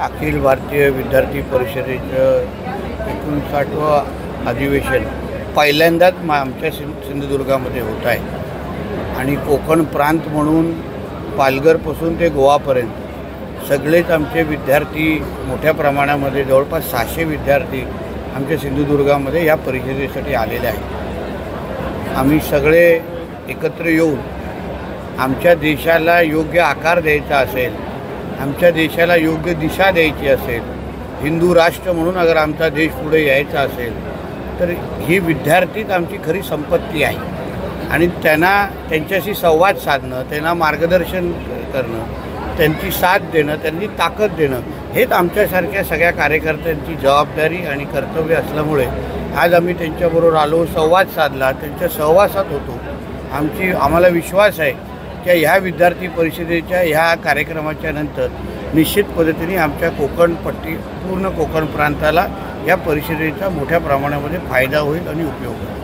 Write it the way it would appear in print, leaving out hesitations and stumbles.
अखिल भारतीय विद्यार्थी परिषदेचं 59वं अधिवेशन पहिल्यांदाच आमच्या सिंधुदुर्गामध्ये होत आहे आणि कोकण प्रांत म्हणून पालघरपासून ते गोवापर्यंत सगळेच आमचे विद्यार्थी मोठ्या प्रमाणामध्ये जवळपास 600 विद्यार्थी आमच्या सिंधुदुर्गामध्ये या परिषदेसाठी आलेले आहेत। आम्ही सगळे एकत्र येऊन आमच्या देशाला योग्य आकार द्यायचा असेल, आमच्या देशाला योग्य दिशा द्यायची असेल, हिंदू राष्ट्र म्हणून अगर आमचा देश पुढे यायचा असेल तर ही विद्यार्थीच आमची खरी संपत्ती आहे आणि त्यांच्याशी संवाद साधणं, त्यांना मार्गदर्शन करणं, त्यांची साथ देणं, त्यांनी ताकद देणं हेच आमच्यासारख्या सगळ्या कार्यकर्त्यांची जबाबदारी आणि कर्तव्य असल्यामुळे आज आम्ही त्यांच्याबरोबर आलो, संवाद साधला, त्यांच्या सहवासात होतो। आम्हाला विश्वास आहे की ह्या विद्यार्थी परिषदेच्या ह्या कार्यक्रमाच्या नंतर निश्चित पद्धतीने आमच्या पूर्ण कोकण प्रांताला या परिषदेचा मोठ्या प्रमाणामध्ये फायदा होईल आणि उपयोग होईल।